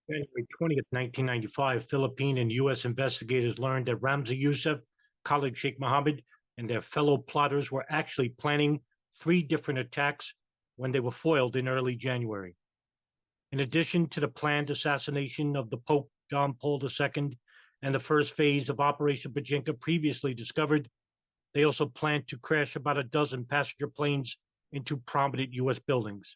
January 20th, 1995, Philippine and U.S. investigators learned that Ramzi Youssef, Khalid Sheikh Mohammed, and their fellow plotters were actually planning three different attacks when they were foiled in early January. In addition to the planned assassination of the Pope John Paul II and the first phase of Operation Bojinka previously discovered, they also planned to crash about a dozen passenger planes into prominent U.S. buildings.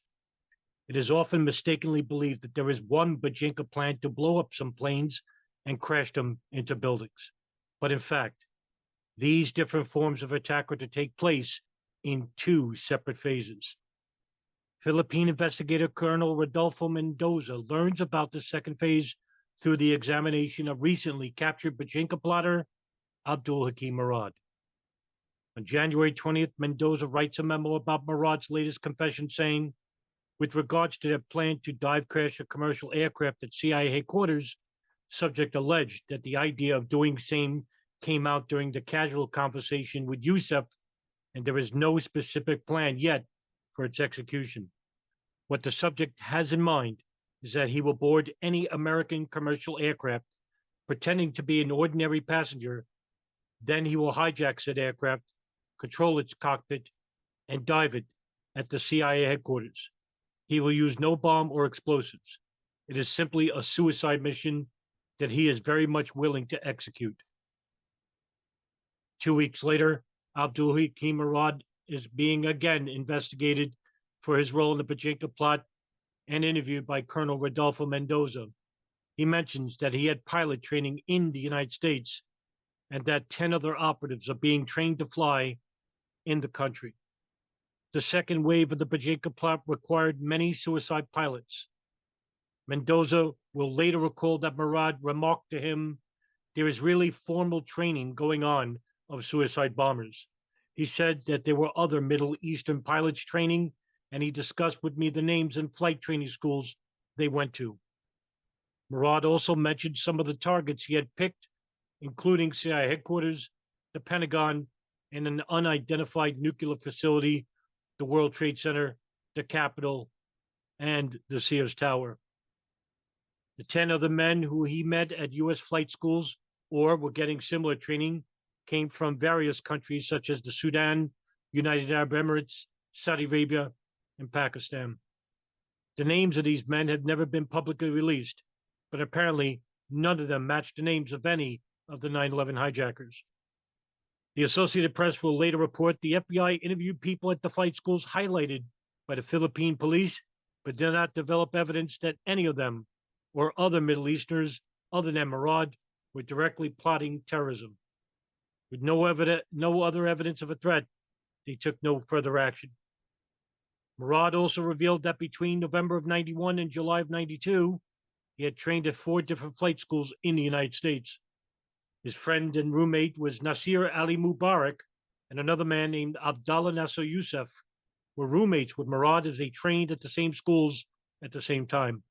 It is often mistakenly believed that there is one Bojinka plan to blow up some planes and crash them into buildings. But in fact, these different forms of attack are to take place in two separate phases. Philippine investigator Colonel Rodolfo Mendoza learns about the second phase through the examination of recently captured Bojinka plotter Abdul Hakim Murad. On January 20th, Mendoza writes a memo about Murad's latest confession saying, with regards to their plan to dive crash a commercial aircraft at CIA headquarters, subject alleged that the idea of doing same came out during the casual conversation with Youssef, and there is no specific plan yet for its execution. What the subject has in mind is that he will board any American commercial aircraft pretending to be an ordinary passenger. Then he will hijack said aircraft, control its cockpit, and dive it at the CIA headquarters. He will use no bomb or explosives. It is simply a suicide mission that he is very much willing to execute. 2 weeks later, Abdul Hakim Murad is being again investigated for his role in the Bojinka plot and interviewed by Colonel Rodolfo Mendoza. He mentions that he had pilot training in the United States and that 10 other operatives are being trained to fly in the country. The second wave of the Bojinka plot required many suicide pilots. Mendoza will later recall that Murad remarked to him, there is really formal training going on of suicide bombers. He said that there were other Middle Eastern pilots training, and he discussed with me the names and flight training schools they went to. Murad also mentioned some of the targets he had picked, including CIA headquarters, the Pentagon, and an unidentified nuclear facility, the World Trade Center, the Capitol, and the Sears Tower. The 10 other men who he met at U.S. flight schools or were getting similar training came from various countries such as the Sudan, United Arab Emirates, Saudi Arabia, and Pakistan. The names of these men have never been publicly released, but apparently none of them matched the names of any of the 9/11 hijackers. The Associated Press will later report the FBI interviewed people at the flight schools highlighted by the Philippine police, but did not develop evidence that any of them or other Middle Easterners other than Murad were directly plotting terrorism. With no other evidence of a threat, they took no further action. Murad also revealed that between November of 91 and July of 92, he had trained at 4 different flight schools in the United States. His friend and roommate was Nasir Ali Mubarak, and another man named Abdallah Nasser Youssef were roommates with Murad as they trained at the same schools at the same time.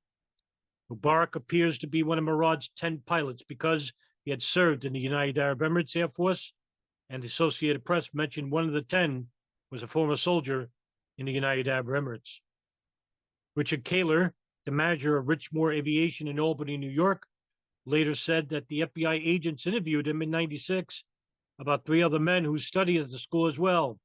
Mubarak appears to be one of Murad's 10 pilots because he had served in the United Arab Emirates Air Force, and the Associated Press mentioned one of the 10 was a former soldier in the United Arab Emirates. Richard Kaler, the manager of Richmore Aviation in Albany, New York, later said that the FBI agents interviewed him in '96 about 3 other men who studied at the school as well.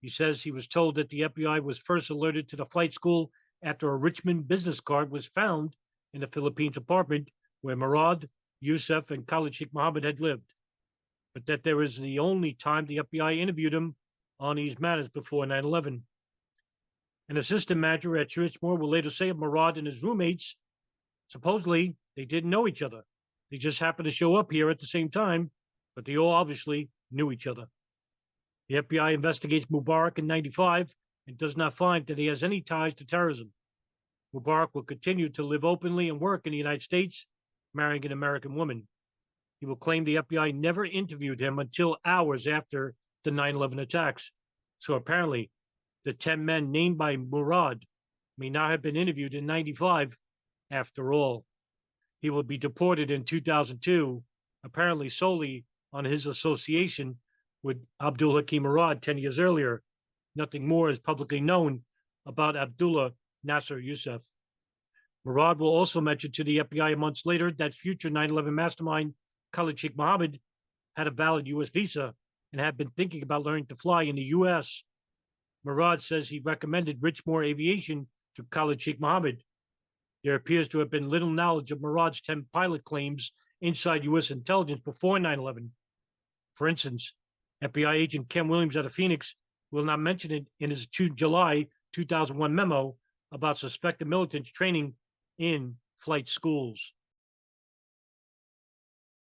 He says he was told that the FBI was first alerted to the flight school after a Richmond business card was found in the Philippines apartment where Murad, Youssef, and Khalid Sheikh Mohammed had lived, but that there was the only time the FBI interviewed him on these matters before 9/11. An assistant manager at Richmore will later say of Murad and his roommates, supposedly they didn't know each other. They just happened to show up here at the same time, but they all obviously knew each other. The FBI investigates Mubarak in '95 and does not find that he has any ties to terrorism. Mubarak will continue to live openly and work in the United States, marrying an American woman. He will claim the FBI never interviewed him until hours after the 9/11 attacks. So apparently, the 10 men named by Murad may not have been interviewed in '95 after all. He will be deported in 2002, apparently solely on his association with Abdul Hakim Murad 10 years earlier. Nothing more is publicly known about Abdullah Nasser Youssef. Murad will also mention to the FBI months later that future 9/11 mastermind Khalid Sheikh Mohammed had a valid U.S. visa and had been thinking about learning to fly in the U.S. Murad says he recommended Richmore Aviation to Khalid Sheikh Mohammed. There appears to have been little knowledge of Murad's 10 pilot claims inside U.S. intelligence before 9/11. For instance, FBI agent Ken Williams out of Phoenix will not mention it in his July 2001 memo about suspected militants training in flight schools.